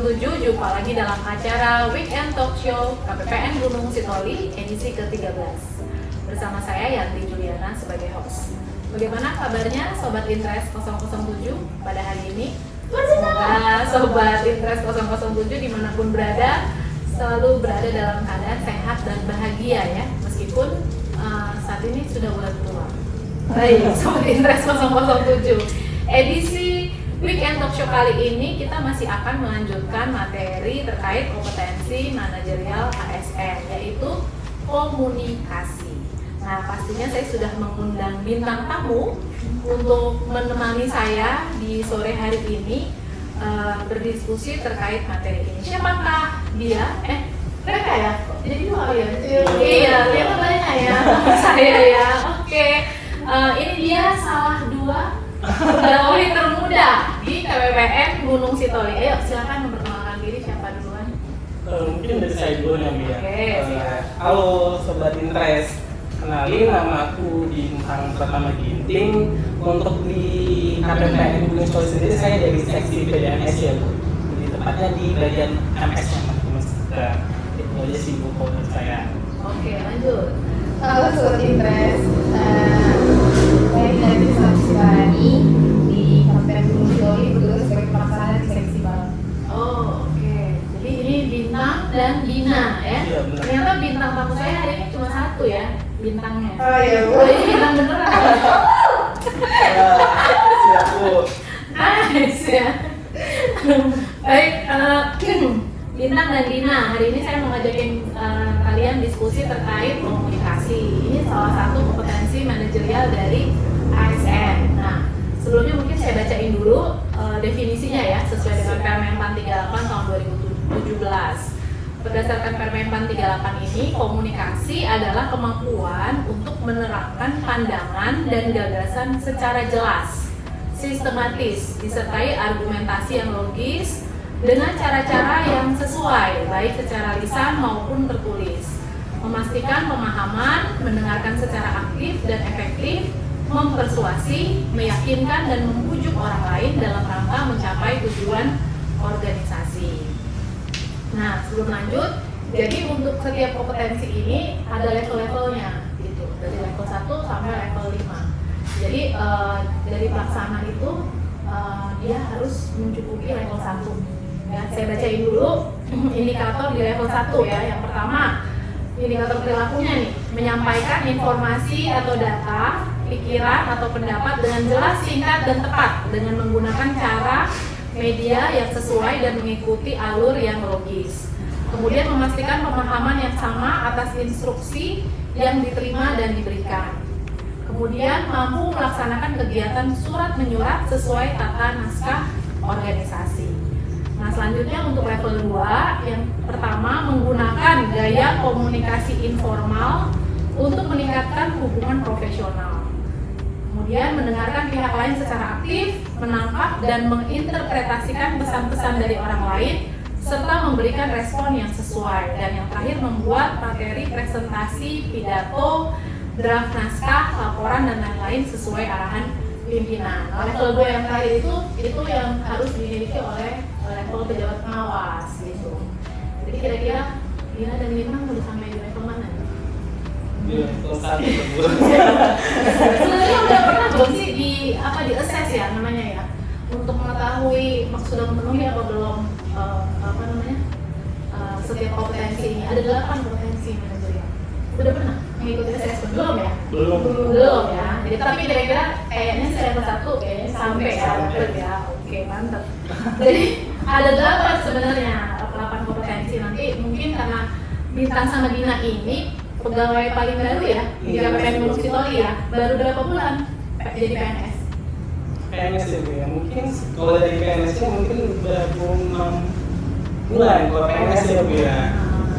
007, jumpa lagi dalam acara Weekend Talk Show KPPN Gunung Sitoli edisi ke-13. Bersama saya Yanti Juliana sebagai host. Bagaimana kabarnya Sobat Interest 007 pada hari ini? Semoga Sobat Interest 007 dimanapun berada selalu berada dalam keadaan sehat dan bahagia ya, meskipun saat ini sudah bulan tua. Baik, Sobat Interest 007, edisi Weekend Talk Show kali ini kita masih akan melanjutkan materi terkait kompetensi manajerial ASN, yaitu komunikasi. Nah, pastinya saya sudah mengundang bintang tamu untuk menemani saya di sore hari ini berdiskusi terkait materi ini. Siapakah dia? Mereka ya? Jadi dua ya? Iya, ternyata banyak ya. Saya ya. Oke. Ini dia salah dua pegawai termuda di KPPN Gunung Sitoli. Ayo silakan memperkenalkan diri, siapa duluan? Mungkin dari saya dulu ya, Mbak. Silakan. Halo Sobat Interest, kenalin nama aku Bintang Pertama Ginting. Untuk di KPPN Gunung Sitoli sendiri saya dari seksi PDMS ya, Bu. Jadi tepatnya di bagian MS nya Mas. Itu aja sih Bu kalau saya. Oke, lanjut. Halo Sobat Interest, saya dari Saksi Barani di KPPN Gunung Sitoli bertugas sebagai pelaksana di seksi balap. Oh, oke. Jadi ini Bintang dan Dina ya. Iya, benar. Ternyata bintang tamu saya hari ini cuma satu ya, bintangnya. Oh iya Bu. Oh, ini bintang beneran. Siap Bu. Nice ya. Baik, Bintang dan Dina, hari ini saya mau ngajakin kalian diskusi terkait komunikasi. Ini salah satu kompetensi manajerial dari ASN. Nah, sebelumnya mungkin saya bacain dulu definisinya ya, sesuai dengan Permenpan 38 tahun 2017. Berdasarkan Permenpan 38 ini, komunikasi adalah kemampuan untuk menerangkan pandangan dan gagasan secara jelas, sistematis, disertai argumentasi yang logis, dengan cara-cara yang sesuai, baik secara lisan maupun tertulis. Memastikan pemahaman, mendengarkan secara aktif dan efektif, mempersuasi, meyakinkan dan membujuk orang lain dalam rangka mencapai tujuan organisasi. Nah, sebelum lanjut, jadi untuk setiap kompetensi ini ada level-levelnya gitu, dari level 1 sampai level 5. Jadi dari pelaksana itu dia harus mencukupi level 1. Ya, saya bacain dulu indikator di level 1 ya. Yang pertama, indikator perilakunya nih, menyampaikan informasi atau data, pikiran atau pendapat dengan jelas, singkat dan tepat dengan menggunakan cara media yang sesuai dan mengikuti alur yang logis. Kemudian memastikan pemahaman yang sama atas instruksi yang diterima dan diberikan. Kemudian mampu melaksanakan kegiatan surat menyurat sesuai tata naskah organisasi. Nah, selanjutnya untuk level 2, yang pertama menggunakan gaya komunikasi informal untuk meningkatkan hubungan profesional. Kemudian mendengarkan pihak lain secara aktif, menangkap dan menginterpretasikan pesan-pesan dari orang lain, serta memberikan respon yang sesuai. Dan yang terakhir membuat materi presentasi, pidato, draft naskah, laporan dan lain-lain sesuai arahan pimpinan. Nah, level 2 yang terakhir itu yang harus dimiliki oleh level pejabat pengawas gitu. Jadi kira-kira Dina dan Bintang udah sampai di level mana? Di level 1 Bu. Sebenarnya udah pernah belum sih di assess ya namanya ya, untuk mengetahui sudah memenuhi apa belum setiap kompetensi ini. Ada 8 kompetensi manajerial. Udah pernah mengikuti assessment belum ya? Belum ya. Jadi tapi kira-kira kayaknya sih level 1 kayaknya sampai ya, dapet ya. Oke, mantap. Jadi ada 8 sebenarnya, 8 kompetensi. Nanti mungkin karena Bintang sama Dina ini pegawai paling baru ya di KPPN Gunung Sitoli ya, baru berapa bulan jadi PNS? PNS ya Bu ya, mungkin kalau dari PNS nya mungkin baru 6 bulan kalau PNS ya Bu ya.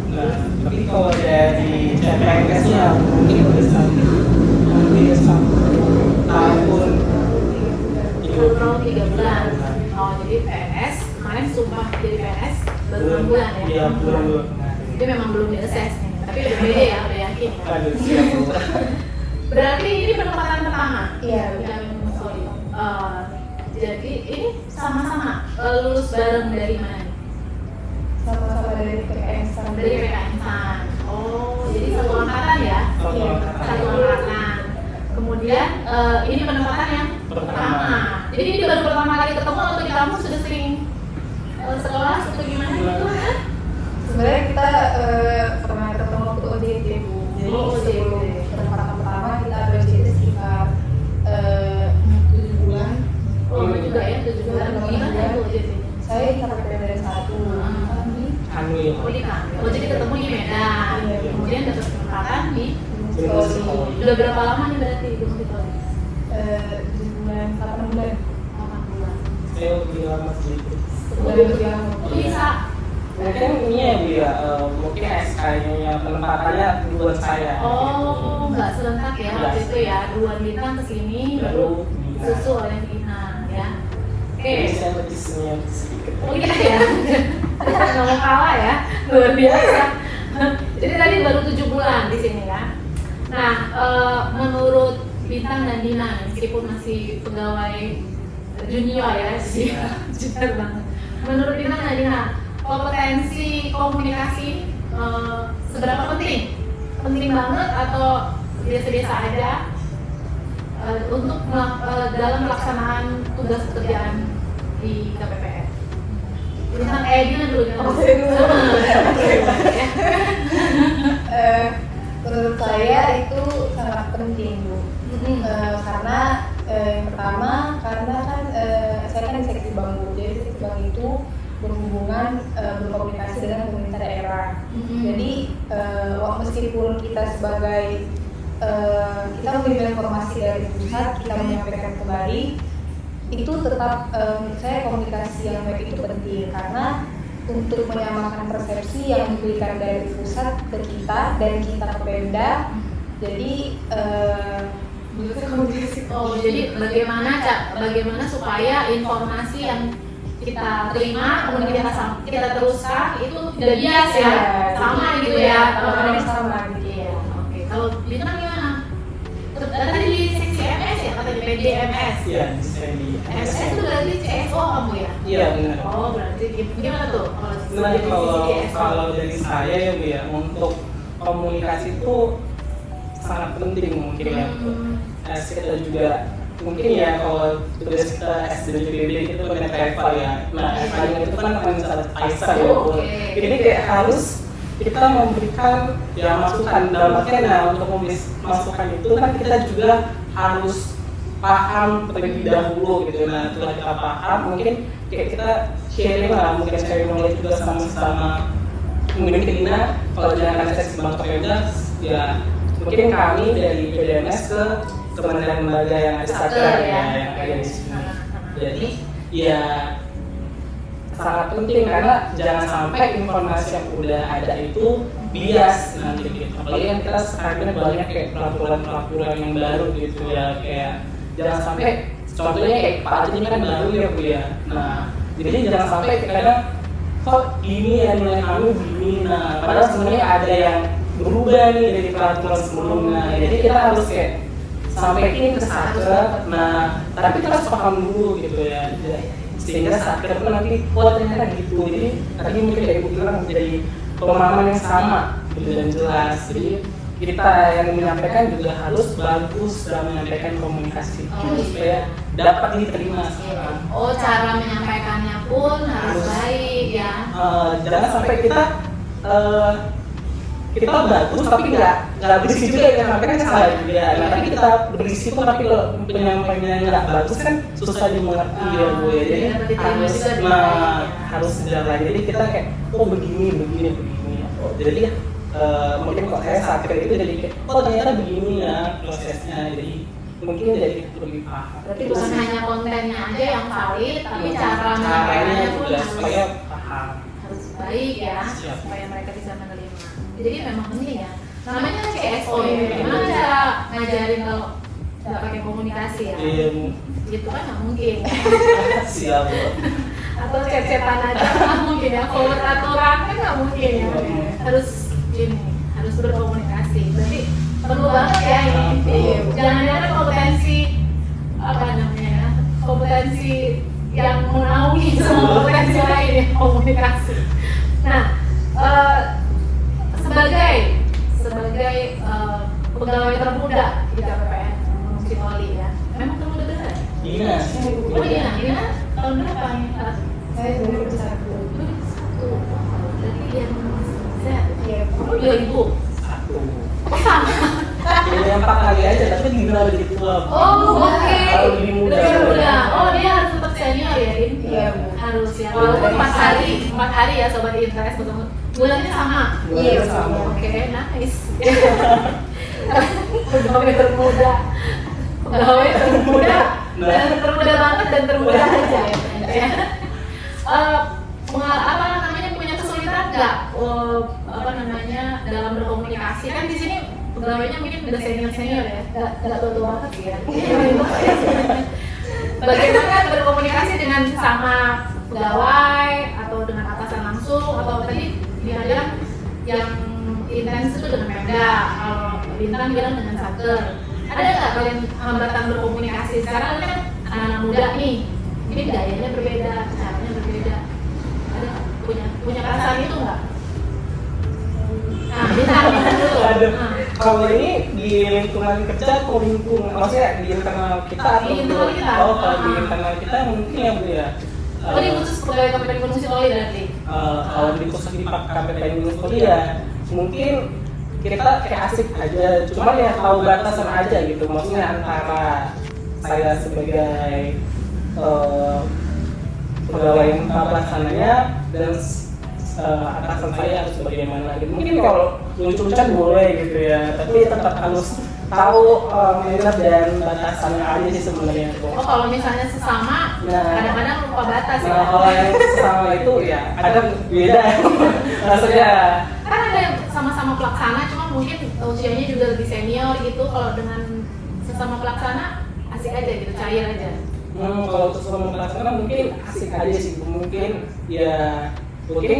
Nah, tapi kalau dari CPNS nya mungkin udah sampai tahun 3 bulan. Oh, jadi PNS kemarin sumpah jadi PNS baru 6 bulan ya? Iya, belum. Jadi memang belum di-assess nih, tapi udah pede ya, udah yakin ya? Aduh, siap Bu. Berarti ini penempatan pertama? Iya. Jadi ini sama-sama lulus bareng dari mana nih? sama-sama dari PKN sama Dari PKN San. Oh, jadi satu angkatan ya? Satu angkatan. Satu angkatan. Kemudian ini penempatan yang pertama. Jadi ini baru pertama kali ketemu atau di kampus sudah sering sekolah atau gimana gitu? sebenarnya kita pernah ketemu waktu OJT Bu. Jadi Oh, OJT. sebelum penempatan pertama kita ada OJT sekitar 7 bulan. Oh, juga ya, 7 bulan. Gimana itu OJT? Saya di KPPN dari 1 Anu ya. Oh, di kampus. Oh, jadi ketemu di Medan. Iya. Kemudian dapat penempatan di Psikologi. udah berapa lama nih berarti di psikologi? 7 bulan, 8 bulan. 8 bulan. Saya lebih lama sedikit. Sebulan lebih lama. Kok bisa? Mungkin ini ya Bu ya, mungkin SK-nya penempatannya duluan saya. Oh, nggak serentak ya Iya. waktu itu ya. Duluan bintang ke sini baru susu oleh Vina ya. Oke. Jadi saya lebih senior sedikit. Oh iya ya. Nggak mau kalah ya. Luar biasa. Jadi tadi baru 7 bulan di sini ya. Nah, menurut Bintang dan Dina, meskipun masih pegawai junior ya sih, junior banget. Menurut Bintang dan Dina, kompetensi komunikasi seberapa penting? Penting banget atau biasa-biasa aja untuk dalam pelaksanaan tugas pekerjaan di KPPN? Bintang Dina dulu. Oh, saya dulu. Menurut saya itu sangat penting Bu. Karena yang pertama karena kan saya kan di seksi bank Bu. Jadi seksi bank itu berhubungan berkomunikasi dengan pemerintah daerah. Jadi meskipun kita sebagai kita menerima informasi dari pusat, kita menyampaikan kembali, itu tetap menurut saya komunikasi yang baik itu penting karena untuk menyamakan persepsi yang diberikan dari pusat ke kita dan kita ke Pemda. Jadi menurut saya komunikasi. Oh, jadi bagaimana supaya informasi yang kita terima kemudian kita teruskan itu tidak bias ya, sama gitu ya. Sama gitu. Iya. Oke. Kalau Bintang gimana? Tadi di seksi MS ya, kata di PDMS. Iya, saya di MS itu berarti CSO kamu ya? Iya benar. Oh, berarti gimana tuh? Sebenarnya dari kalau sisi CSO? kalau dari saya ya Bu ya, untuk komunikasi itu sangat penting mungkin ya. Kita juga mungkin ya kalau tugas kita SD dan JPB itu kan TEFA ya. Nah, paling itu kan misalnya Aisyah ya Bu. Jadi kayak harus kita memberikan ya masukan dalam artian untuk memberi masukan itu kan kita juga harus paham terlebih dahulu gitu. Nah, setelah kita paham mungkin kayak kita sharing lah, mungkin sharing knowledge juga sama mungkin Dina kalau jangan seksi bank Pemda ya mungkin kami dari PDMS ke kementerian lembaga yang ada satker ya yang ada di sini. Jadi ya sangat penting karena jangan sampai informasi yang udah ada itu bias nanti gitu. Apalagi kan kita sekarang ini banyak kayak peraturan yang baru gitu ya, kayak jangan sampai contohnya kayak Pak Haji ini kan baru ya Bu ya. Nah, jadi jangan sampai kadang kok gini ya nilai kami gini. Nah, padahal sebenarnya ada yang berubah nih dari peraturan sebelumnya. Jadi kita harus kayak sampaikan ke satker. Nah, tapi kita harus paham dulu gitu ya. Sehingga satker itu nanti ternyata gitu. Jadi tadi mungkin kayak Ibu bilang menjadi pemahaman yang sama gitu dan jelas. Jadi kita yang menyampaikan juga harus bagus dalam menyampaikan komunikasi supaya dapat diterima sekarang. Oh, cara menyampaikannya pun harus baik ya. Jangan sampai kita bagus tapi nggak berisi juga yang sampaikan salah juga. Nah, tapi kita berisi pun tapi kalau penyampaiannya nggak bagus kan susah dimengerti ya Bu ya. Jadi harus sejalan. Jadi kita kayak begini. Oh, jadi mungkin kalau saya saat itu jadi kayak ternyata begini ya prosesnya. Jadi mungkin jadi lebih paham. Berarti bukan hanya kontennya aja yang valid, tapi cara caranya menyampaikannya pun juga harus supaya paham. baik ya, Siap. supaya mereka bisa menerima. Jadi memang penting ya. Namanya kan CSO ya. Gimana cara ngajarin kalau nggak pakai komunikasi ya? Iya, Gitu kan nggak mungkin. siap Bu. Atau chat-chatan aja nggak mungkin ya. Kalau aturan kan nggak mungkin ya. Harus berkomunikasi. Berarti perlu banget ya ini. Jangan-jangan kompetensi yang menaungi semua kompetensi lain ya, komunikasi. Nah, 2.000. Satu. Oh sama. Ini 4 kali aja, tapi gila lebih tua. Oh oke. Kalau lebih muda. Lebih muda. Oh dia harus tetap senior ya, Din? Iya, Bu. Harus ya. Walaupun 4 hari ya sobat interest ketemu. Bulannya sama. Iya, sama. Oke, nice. Pegawai termuda. Pegawai termuda. Termuda banget dan termuda aja ya. Apa namanya, punya kesulitan nggak dalam berkomunikasi? Kan di sini pegawainya mungkin udah senior ya, nggak tua banget sih ya. Bagaimana berkomunikasi dengan sama pegawai atau dengan atasan langsung, atau tadi dia bilang yang intens itu dengan Pemda, kalau Bintang bilang dengan Satker. Ada nggak kalian hambatan berkomunikasi? Sekarang kan anak-anak muda nih, ini gayanya berbeda, caranya berbeda. Ada nggak? Punya perasaan itu nggak? Nah, Bintang dulu. Aduh. Kalau ini di lingkungan kerja atau maksudnya di internal kita atau Di internal kita. kalau di internal kita mungkin ya Bu ya. Oh, ini khusus pegawai KPPN Gunung Sitoli berarti? Kalau di khusus di KPPN Gunung Sitoli ya mungkin kita kayak asik aja, cuman ya tahu batasan aja gitu. Maksudnya antara saya sebagai pegawai yang pelaksananya dan atasan saya harus bagaimana gitu. Mungkin kalau lucu-lucuan boleh gitu ya, tapi tetap harus tahu manner dan batasannya aja sih sebenarnya. Oh, kalau misalnya sesama, Nah. kadang-kadang lupa batas ya? Nah, kalau yang sama itu ya ada beda maksudnya. Kan ada yang sama-sama pelaksana, cuma mungkin usianya juga lebih senior gitu. Kalau dengan sesama pelaksana, asik aja gitu, cair aja. Kalau sesama pelaksana mungkin asik aja sih, mungkin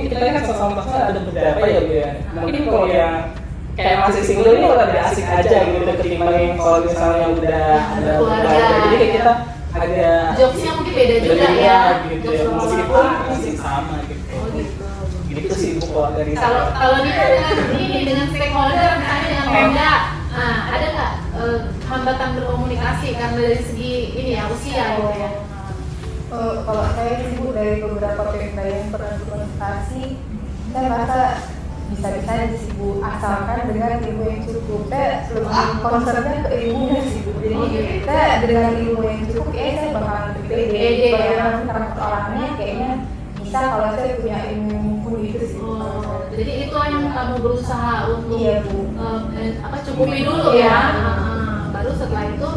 kita kan sesama pelaksana ada beberapa ya Bu ya. Mungkin kalau yang kayak masih single ini lebih asik aja gitu ketimbang yang kalau misalnya udah ada keluarga. Jadi kayak kita agak Jokesnya mungkin beda juga ya. gitu ya, Jokes meskipun sama. masih sama gitu. Oh gitu. Gitu sih Bu kalau dari Kalau dia dengan stakeholder, misalnya dengan Pemda, nah ada nggak hambatan berkomunikasi karena dari segi ini ya usia gitu ya? Kalau saya sih Bu, dari beberapa Pemda yang pernah berkonsultasi, saya merasa bisa-bisa aja sih Bu, asalkan dengan ilmu yang cukup. Saya lebih concernnya ke ilmunya sih Bu. Jadi saya dengan ilmu yang cukup, saya bakalan lebih pede. Bagaimana karakter orangnya, kayaknya bisa kalau saya punya ilmu yang mumpuni gitu sih Bu. Jadi itu yang kamu berusaha untuk Iya Bu. cukupi dulu ya. Baru setelah itu,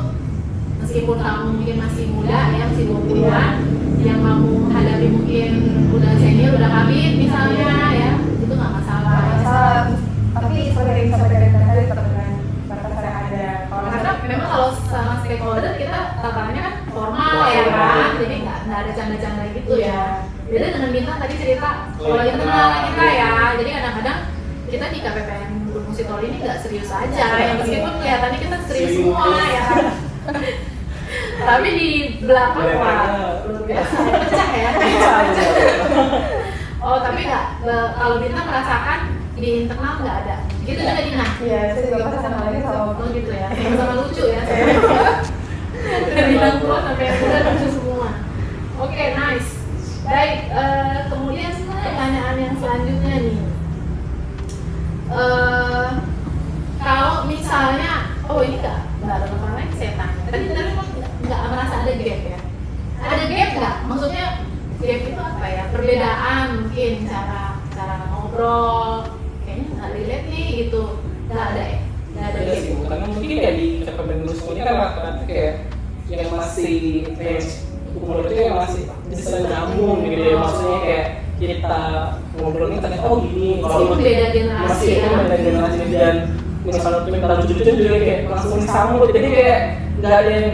meskipun kamu mungkin masih muda ya, masih 20-an, yang kamu hadapi mungkin udah senior, udah kabit misalnya ya, itu nggak masalah. Tapi seperti yang disampaikan tadi dengan batasan yang ada. Karena memang kalau sama stakeholder kita tatarannya kan formal ya kan, jadi nggak ada canda-canda gitu ya. Beda dengan Bintang tadi cerita kalau internal kita ya, jadi kadang-kadang kita di KPPN Gunung Sitoli ini nggak serius aja, ya meskipun kelihatannya kita serius semua ya kan. Tapi di belakang wah luar biasa pecah ya. Oh tapi nggak, kalau Bintang merasakan di internal nggak ada, gitu juga Dina? Iya, saya juga pas sama lagi sama Oh gitu ya, sama lucu ya saya. Dari yang tua sampai yang muda lucu semua. Oke, nice. Baik, kemudian pertanyaan yang selanjutnya nih. Kalau misalnya, oh ini nggak relevan lagi saya tanya. Tadi nggak merasa ada gap ya? Ada gap nggak? Maksudnya gap itu apa ya? Perbedaan mungkin cara ngobrol. Kayaknya nggak relate nih gitu. Nggak ada ya? Nggak ada Iya gap. sih Bu, karena mungkin ya di KPPN Gunung Sitoli kan rata-rata kayak yang masih umur itu yang masih bisa nyambung gitu ya, maksudnya kayak kita ngobrolnya ternyata oh gini, Meskipun beda generasi masih ya. beda generasi dan misalnya kita lucu-lucu juga kayak langsung disambut, jadi kayak nggak ada yang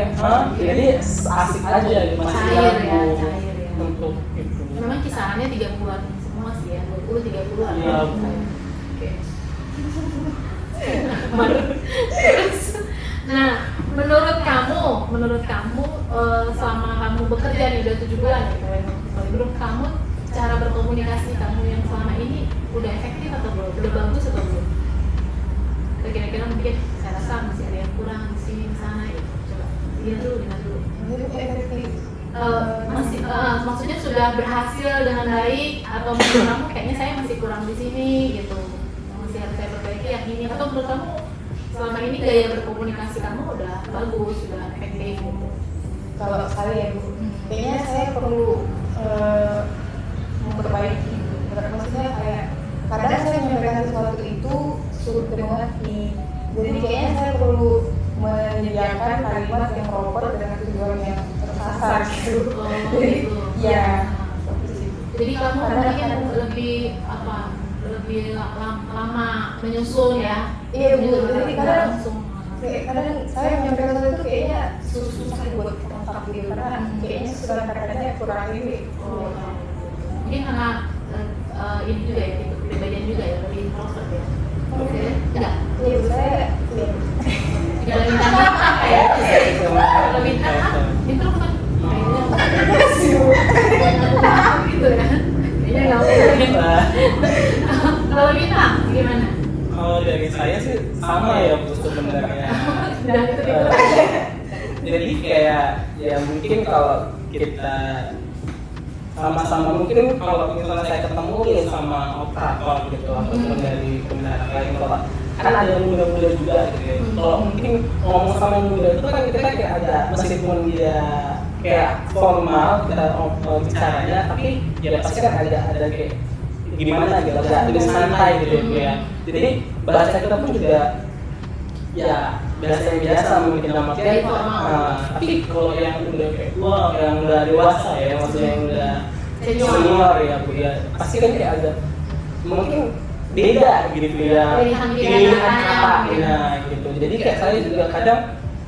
jadi asik aja gitu, masih Cair ya, nyambung cair ya. untuk itu. Memang kisarannya 30-an semua sih ya, 20-30-an. Iya. Oke. Terus, nah, menurut kamu selama kamu bekerja nih udah 7 bulan gitu ya, menurut kamu cara berkomunikasi kamu yang selama ini udah efektif atau belum? Udah bagus atau belum? Atau kira-kira mungkin saya rasa masih ada yang kurang di sini, di sana gitu. Coba lihat dulu. efektif. Maksudnya sudah berhasil dengan baik atau menurut kamu kayaknya saya masih kurang di sini gitu, masih harus saya ini, atau menurut kamu selama ini gaya berkomunikasi kamu udah bagus, udah efektif? Kalau saya ya Bu, kayaknya saya perlu memperbaiki. Maksudnya kayak kadang saya menyampaikan sesuatu itu sulit dimengerti. Jadi kayaknya saya perlu menyediakan kalimat yang proper dengan tujuan yang tersasar gitu. Jadi ya. Jadi kamu mungkin lebih apa? Lebih lama menyusun ya? Iya Bu, jadi kadang langsung. kadang saya menyampaikan sesuatu itu kayaknya susah buat kontak gitu karena kayaknya sudah kata-katanya kurang ini. Mungkin karena ini juga ya, itu kepribadian juga ya, lebih introvert ya. Oke, enggak? Iya Bu, saya iya. Tidak lebih bintang apa ya? Kalau bintang introvert kayaknya gitu ya. Kayaknya nggak mungkin. Kalau bintang gimana? Kalau dari saya sih sama ya Bu sebenarnya. Dan itu Jadi kayak ya mungkin kalau kita sama-sama mungkin kalau misalnya saya ketemu ya sama operator gitu ataupun dari pemeliharaan lain, kalau kan ada yang muda-muda juga gitu ya. Kalau mungkin ngomong sama yang muda itu kan kita kayak ada, meskipun dia kayak formal kita bicaranya, tapi ya pasti kan ada kayak gimana gitu, agak lebih santai gitu ya. Jadi bahasa kita pun juga ya bahasa yang biasa mungkin dalam artian, tapi kalau yang udah kayak yang udah dewasa ya, maksudnya yang udah senior ya Bu ya, pasti kan kayak ada mungkin beda gitu ya pilihan kata gitu. Jadi kayak saya juga kadang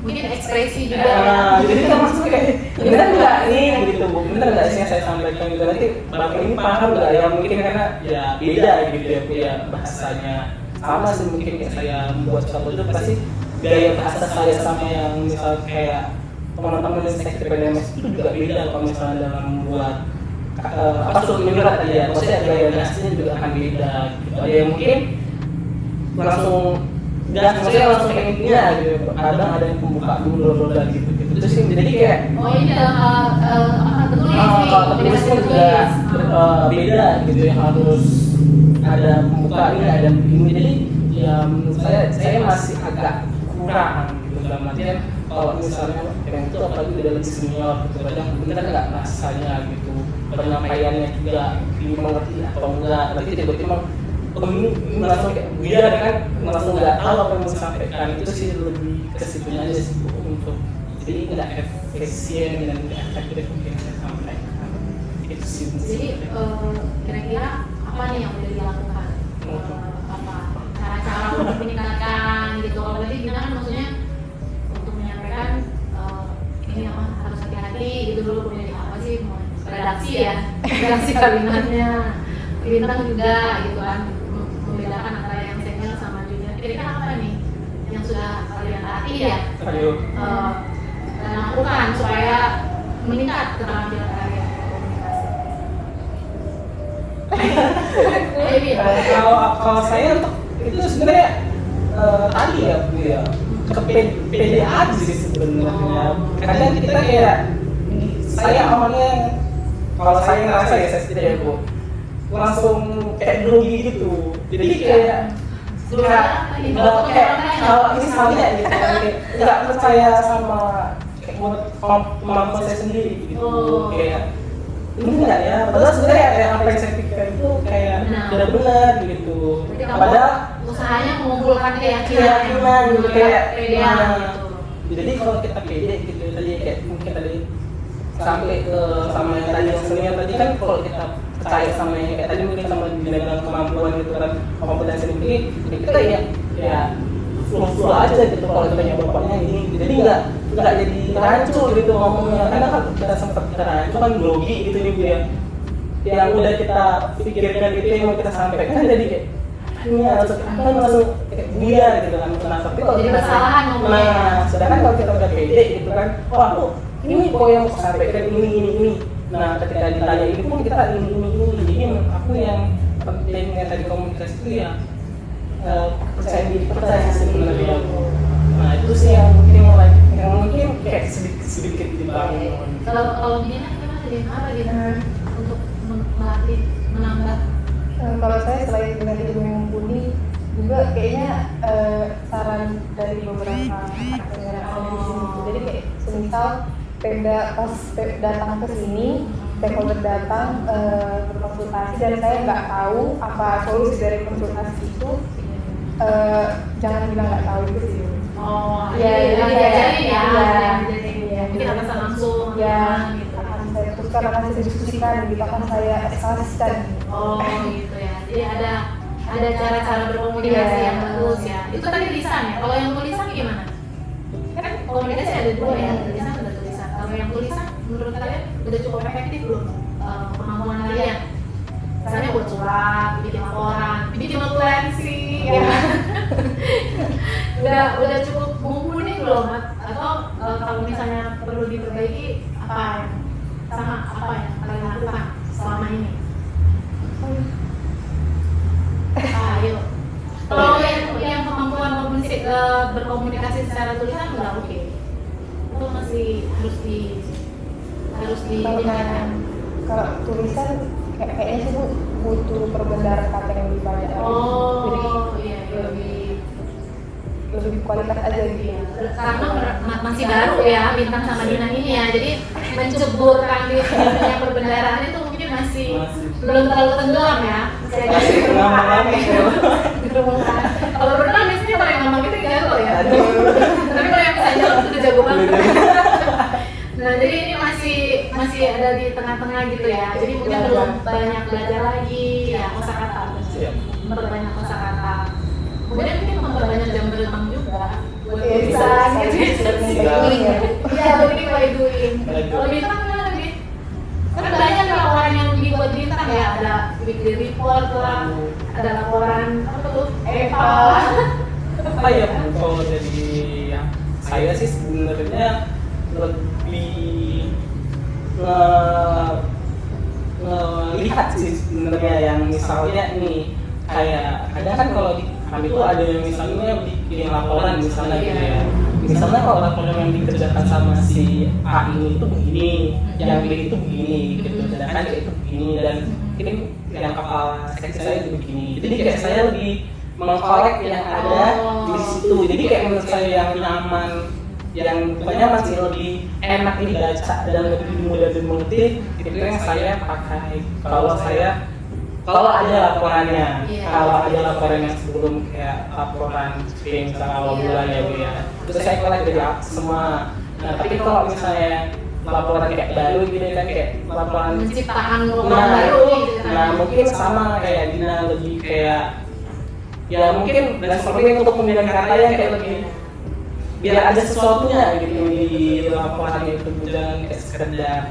mungkin ekspresi juga. Jadi kan maksudnya kayak bener nggak nih gitu Bu, bener nggak sih yang saya sampaikan gitu, nanti bapak ini paham nggak ya, mungkin karena ya beda gitu ya Bu ya, bahasanya sama sih mungkin kayak saya membuat sesuatu itu pasti gaya bahasa saya sama yang misal kayak teman-teman yang seksi PDMS itu juga beda kalau misalnya dalam membuat apa surat menyurat tadi ya, maksudnya gaya bahasanya juga akan beda gitu. Ada yang mungkin langsung gas, maksudnya langsung kayak intinya gitu, kadang ada yang pembuka dulu gitu itu sih. Jadi kayak ini dalam kalau tertulisnya juga beda gitu ya, harus ada pembuka ini ada begini. Jadi ya menurut saya masih agak kurang gitu dalam artian kalau misalnya yang itu apalagi udah lebih senior gitu, kadang bener nggak rasanya gitu, penyampaiannya juga dimengerti atau enggak, nanti tiba-tiba ini langsung kayak buyar kan, langsung nggak tahu apa yang mau disampaikan. Itu sih lebih ke situnya aja sih Bu, untuk jadi nggak efisien dan nggak efektif mungkin saya sampaikan itu sih. Jadi kira-kira apa nih yang udah dilakukan? Apa cara-cara untuk meningkatkan gitu? Kalau tadi Bina kan maksudnya untuk menyampaikan ini apa harus hati-hati gitu dulu, punya apa sih redaksi ya, redaksi kalimatnya. Bintang juga gitu kan, membedakan antara yang senior sama junior. Kira-kira apa nih yang sudah kalian latih ya? Dan lakukan supaya meningkat keterampilan kalian berkomunikasi. Kalau saya untuk itu sebenarnya tadi ya Bu ya, pede aja sih sebenarnya. Kadang kita kayak saya awalnya, kalau saya ngerasa ya saya sendiri ya Bu, langsung kayak grogi gitu. Jadi kayak kalau misalnya gitu, nggak percaya sama kemampuan saya sendiri gitu. Kayak ini enggak ya, padahal sebenarnya kayak apa yang saya pikirkan itu kayak benar-benar gitu. Padahal usahanya mengumpulkan keyakinan gitu, kayak gitu. Jadi kalau kita pede gitu tadi kayak mungkin tadi sampai ke sama yang tadi yang senior tadi kan, kalau kita percaya sama yang kayak tadi mungkin sama dengan kemampuan gitu kan, kompetensi ini kita ya flow aja gitu. Kalau kita punya bapaknya ini jadi nggak jadi rancu gitu ngomongnya, karena kan kita sempat rancu kan grogi gitu nih Bu ya, yang udah kita pikirkan gitu yang mau kita sampaikan kan jadi kayak ini langsung kayak buyar gitu kan. Tapi kalau jadi kesalahan ngomongnya. Sedangkan kalau kita udah pede gitu kan, oh aku ini kok yang mau sampaikan ini. Nah ketika ditanya ini pun kita ini. Jadi aku yang pentingnya tadi komunikasi itu ya percaya sebenarnya. Nah itu sih yang mungkin kayak sedikit dibangun. Kalau begini gimana jadi apa gitu untuk melatih menambah? Kalau saya selain dengan ilmu yang mumpuni, juga kayaknya saran dari beberapa aktor yang ada di sini. Jadi kayak semisal Pemda pas datang ke sini, stakeholder datang berkonsultasi dan saya nggak tahu apa solusi dari konsultasi itu, jangan bilang nggak tahu itu sih. Oh, Ya, jadi ya, diajarin ya, ya. diajarin. Mungkin atasan langsung Ya, gitu. akan saya teruskan, akan saya diskusikan, gitu, akan saya eskalasikan. Oh gitu ya. Jadi ada cara-cara berkomunikasi Iya. yang bagus ya. Itu tadi lisan ya. Kalau yang tulisan gimana? Kan komunikasi ada dua ya, ada lisan ada tulisan. Kalau yang tulisan menurut kalian udah cukup efektif belum kemampuan kalian? Misalnya buat surat, bikin laporan, bikin notulensi, ya. udah cukup mumpuni belum? Atau kalau misalnya perlu diperbaiki apa yang kalian lakukan selama ini? Ayo. Kalau yang kemampuan berkomunikasi secara tulisan udah oke. Itu masih harus ditingkatkan. Kalau tulisan kayaknya sih Bu, butuh perbendaharaan kata yang lebih banyak. Oh, Jadi iya. lebih kualitas aja gitu. Karena masih baru ya Bintang sama Dina ini ya, jadi menceburkan di dunia perbendaharaan itu mungkin masih belum terlalu tenggelam ya. Masih pengalaman Gerumbukan. Kalau berenang biasanya kalau yang ngomong itu jago ya. Tapi kalau yang bisa jalan itu udah jago banget. Nah jadi ini masih ada di tengah-tengah gitu ya. Jadi mungkin belum banyak belajar lagi ya kosakata. Memperbanyak kosakata. Kemudian mungkin memperbanyak jam berenang juga. Buat bisa gitu. Iya, lebih by doing. Kalau Bintang gimana nih? Kan banyak laporan yang dibuat Bintang ya, ada weekly report lah, ada laporan apa tuh? EPA. Apa ya Bu, kalau dari yang saya sih sebenarnya lebih ngelihat sih sebenarnya yang misalnya ini kayak kadang kan kalau di kami itu ada yang misalnya bikin laporan misalnya gitu ya. Misalnya kalau laporan yang dikerjakan sama si A ini itu begini, yang B itu begini gitu, sedangkan C itu begini dan ini yang kepala seksi saya itu begini. Jadi kayak saya lebih mengkolek yang ada di situ. Jadi kayak menurut saya yang nyaman, yang nyaman sih lebih enak dibaca dan lebih mudah dimengerti. Itu yang saya pakai. Kalau ada laporannya, kalau ada laporan yang sebelum kayak laporan sprint misalnya awal bulan ya Bu ya, terus saya kolek dari semua. Nah tapi kalau misalnya laporan kayak baru gitu kan kayak laporan Menciptakan laporan baru gitu kan. Nah mungkin sama kayak Dina lebih kayak ya mungkin brainstorming untuk memilih kata yang kayak lebih biar ada sesuatunya gitu di laporan itu, jangan kayak sekedar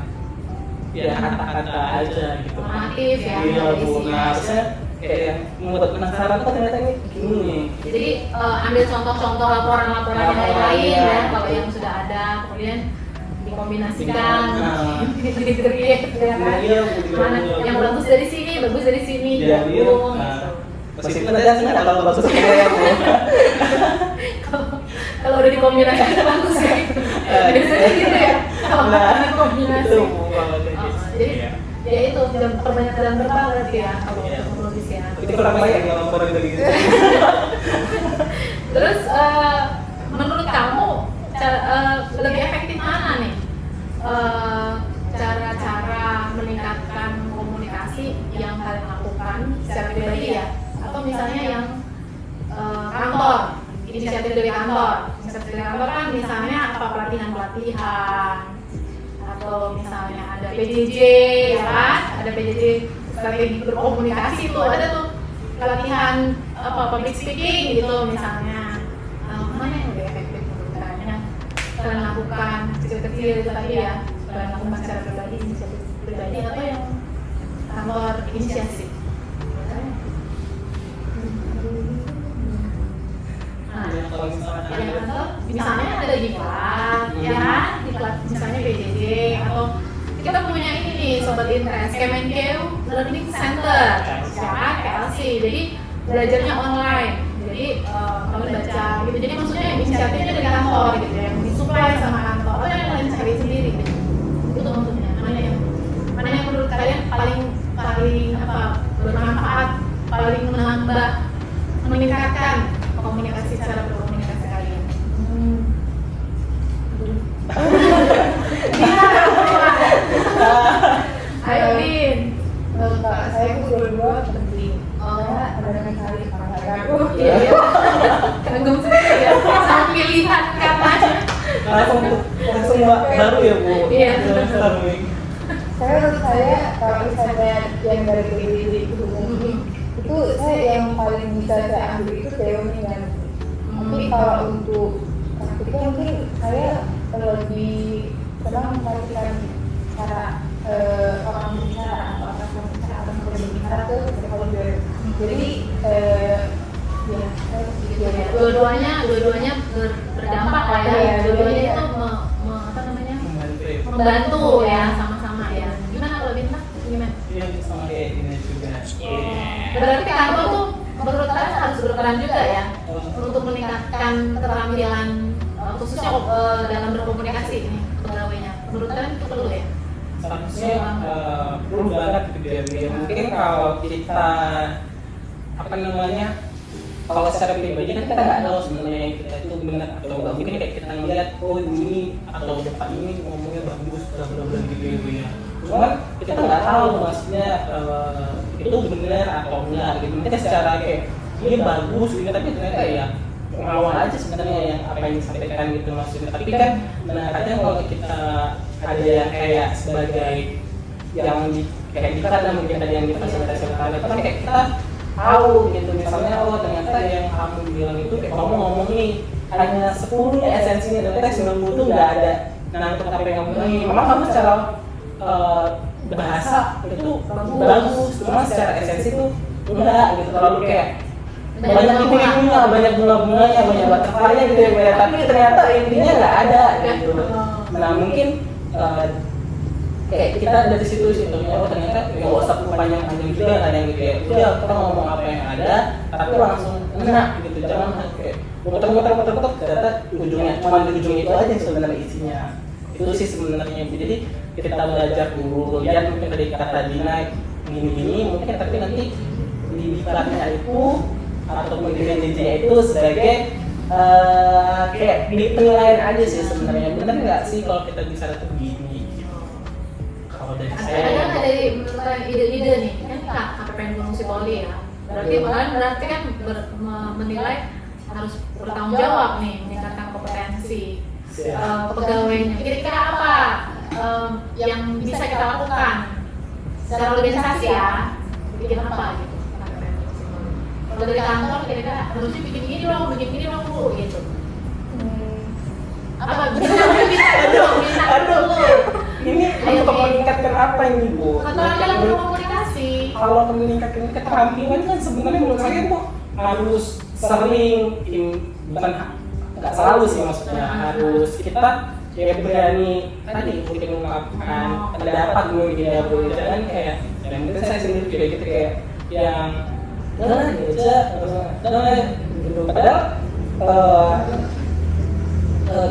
ya kata-kata aja gitu. Normatif ya. Iya Bu, nah harusnya kayak membuat penasaran kok ternyata ini begini. Jadi ambil contoh-contoh laporan-laporan yang lain ya, kalau yang sudah ada, kemudian dikombinasikan, di-create ya kan. Mana yang bagus dari sini, Iya, digabung nah, gitu. meskipun ada nggak kalau bagus kayak ya Bu. Kalau udah dikombinasikan bagus ya. Biasanya gitu ya. Kalau ada kombinasi. Itu Bu, kalau kayak gitu. Jadi Iya. ya itu perbanyak dalam terbang berarti ya kalau Iya. untuk logis ya. Itu kurang banyak yang laporan dari gitu. Terus menurut kamu lebih efektif mana nih cara-cara meningkatkan komunikasi yang kalian lakukan secara pribadi ya, atau misalnya yang kantor, inisiatif dari kantor kan misalnya apa pelatihan atau misalnya ada PJJ ya kan, ada PJJ strategi berkomunikasi tuh, ada tuh pelatihan public speaking gitu misalnya. Mana yang lebih efektif menurut kalian? Kalian lakukan kecil-kecil itu tadi ya, kalian lakukan secara pribadi, inisiatif pribadi, atau yang kantor inisiasi? Nah, Kalau misalnya yang kantor misalnya ada diklat ya kan, diklat misalnya PJJ, atau kita punya ini nih Sobat Interest, Kemenkeu Learning Center ya kan, KLC, jadi belajarnya online. Jadi kamu baca gitu, jadi maksudnya inisiatifnya dari kantor gitu ya, yang disuplai sama kantor, atau yang kalian cari sendiri gitu. Itu maksudnya, mana yang menurut kalian paling bermanfaat, paling menambah meningkatkan komunikasi, cara berkomunikasi kalian? Ayo Din. Kak, saya itu dua-dua penting. Karena ada kali aku. Iya. Kagum sendiri ya. Sama pilihan katanya. langsung baru ya Bu. Iya. Saya menurut saya kalau misalnya yang dari PDD itu saya yang paling bisa saya ambil itu teori kan. Tapi kalau untuk praktiknya mungkin saya lebih senang memperhatikan cara orang berbicara atau orang berbicara atau berbicara itu stakeholder. Jadi ya saya Dua-duanya berdampak lah ya. Dua-duanya itu apa namanya? Membantu ya, sama-sama ya. Gimana kalau Bintang? Gimana? Iya sama kayak ini juga. Berarti kamu tuh menurut kalian harus berperan juga ya untuk meningkatkan keterampilan khususnya dalam berkomunikasi nih pegawainya. Menurut kalian itu perlu ya? Seharusnya perlu banget gitu ya. Mungkin kalau kita apa namanya, kalau secara pribadi kan kita nggak tahu sebenarnya yang kita itu benar atau enggak. Mungkin kayak kita ngeliat ini atau bapak ini ngomongnya bagus bla bla bla gitu ya. Cuman kita nggak tahu maksudnya itu benar atau enggak gitu. Mungkin secara kayak ini bagus ini, tapi ternyata ya ngawal aja sebenarnya yang apa yang disampaikan gitu maksudnya. Tapi kan kadang kalau kita ada yang kayak sebagai yang kayak kita kan mungkin ada yang difasilitasi oleh kalian, kan kayak kita tahu gitu misalnya ternyata yang kamu bilang itu kayak kamu ngomong nih hanya 10 esensinya, ternyata 90 tuh nggak ada nangkep apa yang kamu bilangin. Memang kamu secara bahasa itu bagus, cuma secara esensi tuh enggak gitu, terlalu kayak banyak titik-titiknya, banyak bunga-bunganya, banyak butterfly-nya gitu ya, tapi ternyata intinya nggak ada gitu. Nah mungkin kayak kita dari situ ya, ternyata nggak usah panjang-panjang juga kadang gitu ya. Udah kita ngomong apa yang ada, tapi langsung enak gitu, jangan kayak muter-muter ternyata ujungnya cuma di ujung itu aja sebenarnya isinya. Itu sih sebenarnya. Jadi kita belajar dulu, lihat mungkin dari kata Dina gini-gini, mungkin tapi nanti di diklatnya itu ataupun di JJ itu sebagai kayak di penilaian aja sih sebenarnya. Benar nggak sih kalau kita bisa tuh begini? Kalau dari saya ada nggak dari menurut kalian ide-ide nih kan KPPN Gunung Sipoli ya, berarti kan menilai harus bertanggung jawab nih, meningkatkan kompetensi pegawainya. Kira-kira apa yang bisa kita lakukan secara organisasi ya, bikin apa gitu KPPN Gunung Sipoli? Kalau dari kantor kira-kira harusnya bikin gini dong Bu gitu. Apa bisa dulu ini untuk meningkatkan apa ini Bu? keterampilan berkomunikasi. Kalau meningkatkan keterampilan kan sebenarnya menurut saya tuh harus sering, bukan nggak selalu sih maksudnya, harus kita kayak berani tadi mungkin mengungkapkan pendapat mungkin ya Bu, jangan kayak yang mungkin saya sendiri juga gitu kayak yang gitu padahal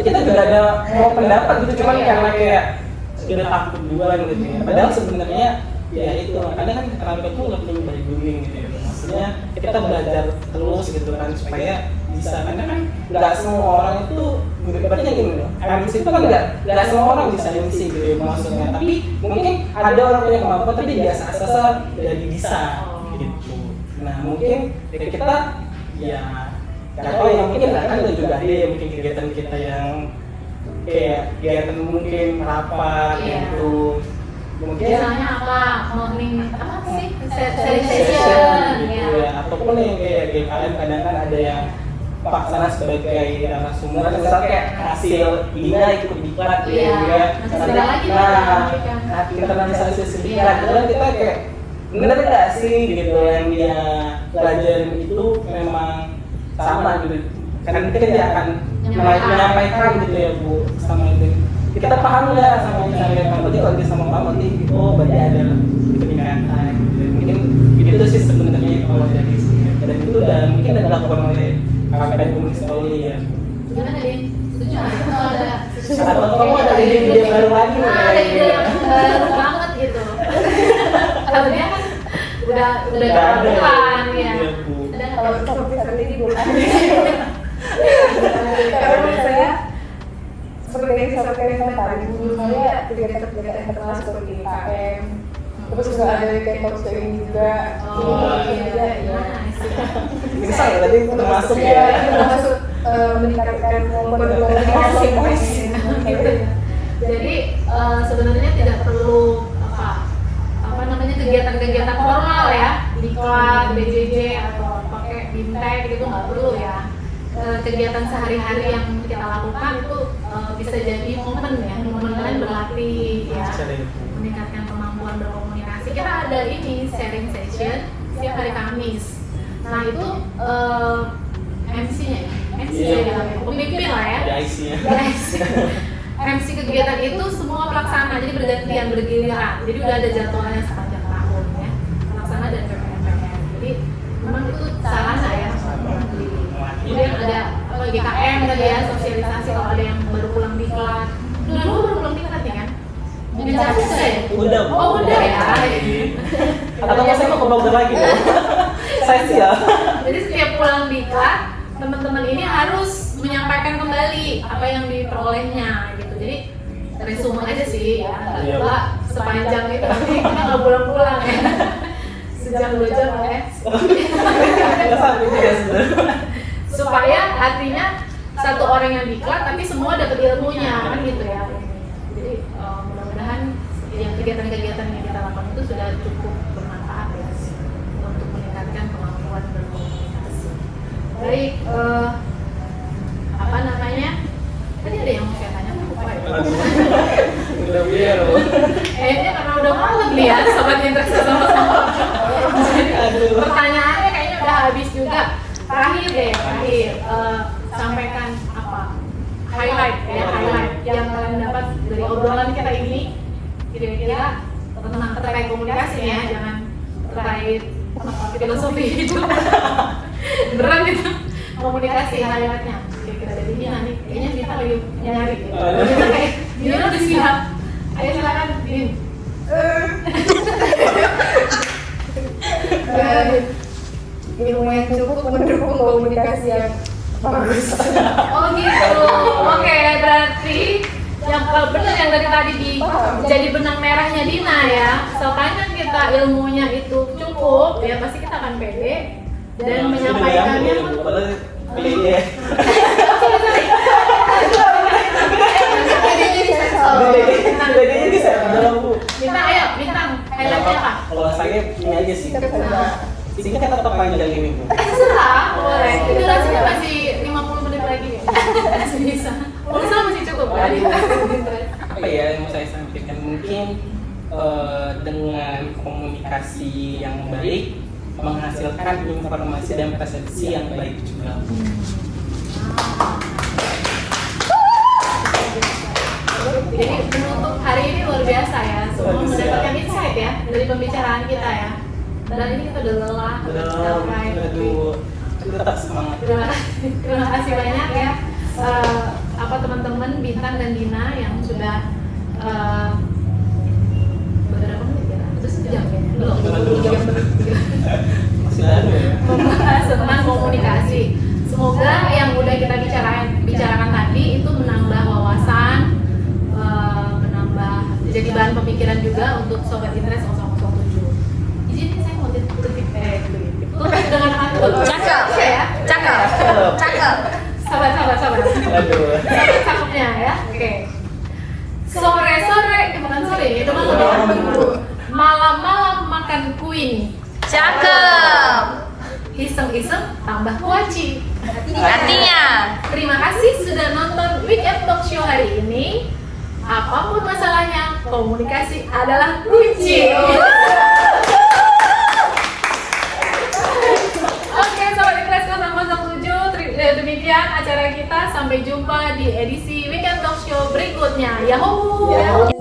kita juga ada mau pendapat gitu, cuman karena kayak udah takut duluan gitu ya. Padahal sebenarnya ya itu makanya kan keterampilan itu lebih dari doing gitu ya. Maksudnya kita belajar terus gitu kan supaya bisa, karena kan nggak semua orang itu berarti gini loh. MC itu kan nggak semua orang bisa MC gitu ya maksudnya. Tapi mungkin ada orang punya kemampuan tapi biasa-biasa jadi bisa gitu. Nah mungkin kita ya nggak tahu ya, mungkin kan ada juga ada yang mungkin kegiatan kita yang kayak kegiatan mungkin rapat gitu, mungkin Misalnya apa, morning apa sih, sharing session session gitu ya, ataupun yang kayak GKM kadang kan ada yang paksana sebagai narasumber, misal kayak hasil Dina ikut diklat gitu ya, internalisasi diklat itu kan kita kayak bener nggak sih gitu yang dia pelajarin itu memang sama gitu, kan kita tidak akan menyampaikan gitu ya Bu sama itu, kita paham nggak sama yang disampaikan, berarti kalau dia sama paham nanti berarti ada peningkatan gitu. Mungkin itu sih sebenarnya kalau dari sini, dan itu udah mungkin ada dilakukan oleh KPPN Gunung Sipoli ya. Gimana Din? Setuju nggak? Kalau ada Atau kamu ada ide-ide baru lagi ada ide yang baru banget gitu. Kalau dia kan udah ada depan ya. iya, Bu. Ada Kalau kalau sampai saat ini belum ada. Karena menurut saya seperti yang disampaikan tadi, menurut saya kegiatan-kegiatan internal seperti KM, terus juga ada weekend talk show ini juga. Iya. Bisa ya tadi termasuk Ya, ya. termasuk meningkatkan komunikasi Gitu. Jadi sebenarnya tidak perlu apa namanya kegiatan-kegiatan formal ya, diklat, BJJ atau pakai bimtek gitu nggak perlu ya. Kegiatan sehari-hari yang kita lakukan itu bisa jadi momen ya, momen kalian berlatih ya, meningkatkan kemampuan berkomunikasi. Kita ada ini sharing session setiap hari Kamis. Nah itu MC-nya ya, pemimpin lah ya. Ada IC-nya. MC kegiatan itu semua pelaksana, jadi bergantian, bergiliran. Jadi udah ada jadwalnya sepanjang tahun ya, pelaksana dan PPM. Jadi memang itu sarana ya. Kemudian ada GKM tadi ya, sosialisasi kalau ada yang baru pulang diklat. Dulu baru pulang diklat ya kan? Ngejar bisa ya? Udah. Oh udah ya. Atau nggak saya mau ke Bogor lagi dong. Saya sih ya. Jadi setiap pulang diklat, teman-teman ini harus menyampaikan kembali apa yang diperolehnya gitu. Jadi resume aja sih ya, nggak lupa sepanjang itu nanti kita nggak pulang-pulang ya. Sejam 2 jam lah ya. Nggak sampai juga sebenarnya. Supaya artinya satu orang yang diklat tapi semua dapat ilmunya kan gitu ya. Jadi mudah-mudahan yang kegiatan-kegiatan yang kita lakukan itu sudah cukup bermanfaat ya untuk meningkatkan kemampuan berkomunikasi. Baik, apa namanya? Tadi ada yang mau saya tanya, lupa ya. Udah biar loh. Kayaknya karena udah malam nih ya, sobat interest sama-sama. Jadi pertanyaannya kayaknya udah habis juga. Terakhir deh, sampaikan apa? Highlight ya, highlight yang kalian dapat dari obrolan kita ini. Kira-kira terkait komunikasi ya, jangan terkait filosofi hidup. Beneran itu komunikasi highlightnya. Kira-kira dari Dina nih, kayaknya kita lagi nyari. Kita kayak Dina udah siap. Ayo silakan Din. Ilmu yang cukup mendukung komunikasi yang bagus. Oh gitu. Oke, berarti yang benar yang dari tadi jadi benang merahnya Dina ya. Soalnya kita ilmunya itu cukup, ya pasti kita akan pede dan menyampaikannya. Iya. Bedanya bisa dalam Bu. Bintang, ayo, bintang. Highlightnya apa? Kalau saya ini aja sih. Singkat atau panjang ini Bu? Terserah, boleh. Durasinya masih 50 menit lagi ya. Masih bisa. Pulsa masih cukup kan? Apa ya yang mau saya sampaikan, mungkin dengan komunikasi yang baik menghasilkan informasi dan persepsi yang baik juga. Jadi penutup hari ini luar biasa ya, semua mendapatkan insight ya dari pembicaraan kita ya. Dan ini kita udah lelah, capek, tapi Tetap semangat. terima kasih banyak ya apa teman-teman Bintang dan Dina yang sudah beberapa menit ya, terus sejam ya? Belum, 3 menit. Masih ada ya. Membahas tentang komunikasi. Semoga yang udah kita bicarakan tadi itu menambah wawasan, menambah jadi bahan pemikiran juga untuk sobat interest 007. Izin saya mau titip dengan antum. Cakep. Ya. Cakep. Cakep. Sabar. Aduh. Cakepnya ya. Oke. Sore-sore, bukan sore ini, itu malam ya. Malam-malam makan kuih. Cakep. Iseng-iseng tambah kuaci. Artinya. Terima kasih sudah nonton Weekend Talk Show hari ini. Apapun masalahnya, komunikasi adalah kunci. Oke, Sobat Interest 007, demikian acara kita. Sampai jumpa di edisi Weekend Talk Show berikutnya. Yahoo!